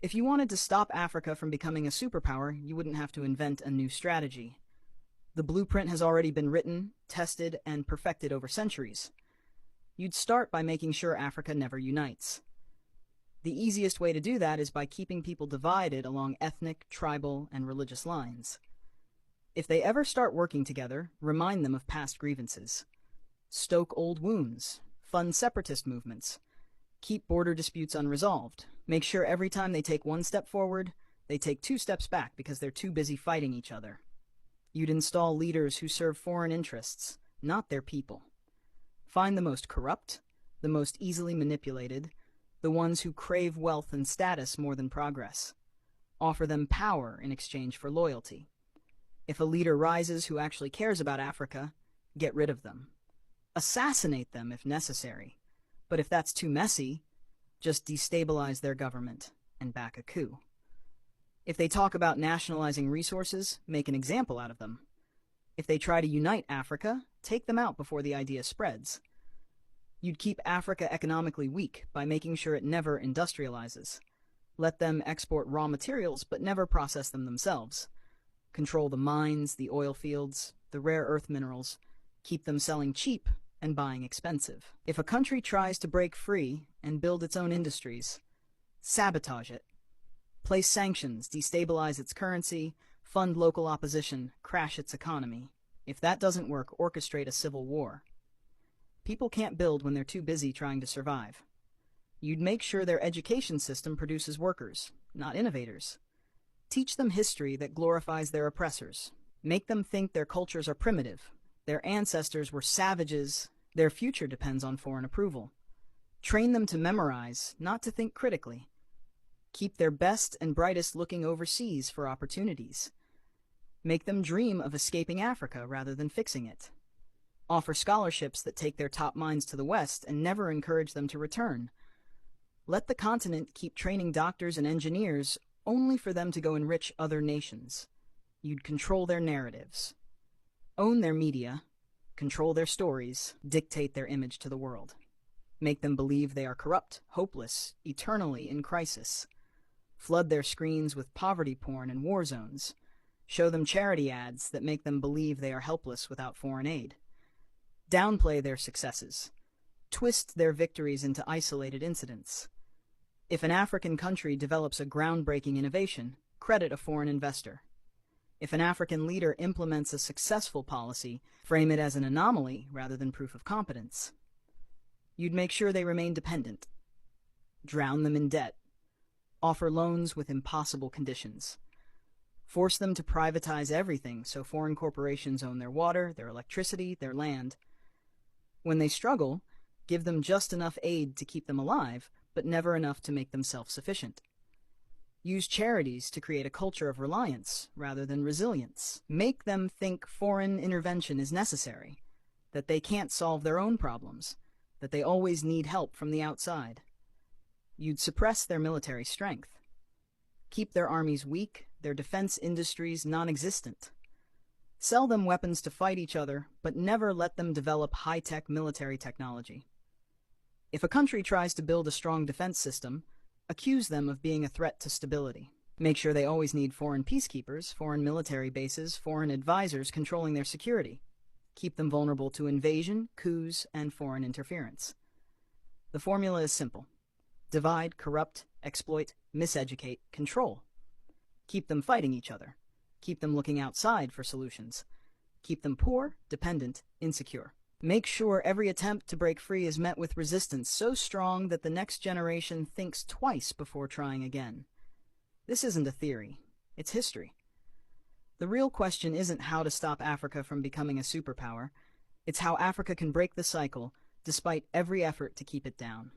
If you wanted to stop Africa from becoming a superpower, you wouldn't have to invent a new strategy. The blueprint has already been written, tested, and perfected over centuries. You'd start by making sure Africa never unites. The easiest way to do that is by keeping people divided along ethnic, tribal, and religious lines. If they ever start working together, remind them of past grievances. Stoke old wounds, fund separatist movements, keep border disputes unresolved. Make sure every time they take one step forward, they take 2 steps back because they're too busy fighting each other. You'd install leaders who serve foreign interests, not their people. Find the most corrupt, the most easily manipulated, the ones who crave wealth and status more than progress. Offer them power in exchange for loyalty. If a leader rises who actually cares about Africa, get rid of them. Assassinate them if necessary. But if that's too messy, just destabilize their government and back a coup. If they talk about nationalizing resources, make an example out of them. If they try to unite Africa, take them out before the idea spreads. You'd keep Africa economically weak by making sure it never industrializes. Let them export raw materials but never process them themselves. Control the mines, the oil fields, the rare earth minerals. Keep them selling cheap and buying expensive. If a country tries to break free and build its own industries, sabotage it. Place sanctions, destabilize its currency, fund local opposition, crash its economy. If that doesn't work, orchestrate a civil war. People can't build when they're too busy trying to survive. You'd make sure their education system produces workers, not innovators. Teach them history that glorifies their oppressors. Make them think their cultures are primitive. Their ancestors were savages. Their future depends on foreign approval. Train them to memorize, not to think critically. Keep their best and brightest looking overseas for opportunities. Make them dream of escaping Africa rather than fixing it. Offer scholarships that take their top minds to the West and never encourage them to return. Let the continent keep training doctors and engineers only for them to go enrich other nations. You'd control their narratives. Own their media, control their stories, dictate their image to the world. Make them believe they are corrupt, hopeless, eternally in crisis. Flood their screens with poverty porn and war zones. Show them charity ads that make them believe they are helpless without foreign aid. Downplay their successes. Twist their victories into isolated incidents. If an African country develops a groundbreaking innovation, credit a foreign investor. If an African leader implements a successful policy, frame it as an anomaly rather than proof of competence. You'd make sure they remain dependent. Drown them in debt. Offer loans with impossible conditions. Force them to privatize everything so foreign corporations own their water, their electricity, their land. When they struggle, give them just enough aid to keep them alive, but never enough to make them self-sufficient. Use charities to create a culture of reliance rather than resilience. Make them think foreign intervention is necessary, that they can't solve their own problems, that they always need help from the outside. You'd suppress their military strength. Keep their armies weak, their defense industries non-existent. Sell them weapons to fight each other, but never let them develop high-tech military technology. If a country tries to build a strong defense system, accuse them of being a threat to stability. Make sure they always need foreign peacekeepers, foreign military bases, foreign advisors controlling their security. Keep them vulnerable to invasion, coups, and foreign interference. The formula is simple. Divide, corrupt, exploit, miseducate, control. Keep them fighting each other. Keep them looking outside for solutions. Keep them poor, dependent, insecure. Make sure every attempt to break free is met with resistance so strong that the next generation thinks twice before trying again. This isn't a theory. It's history. The real question isn't how to stop Africa from becoming a superpower. It's how Africa can break the cycle despite every effort to keep it down.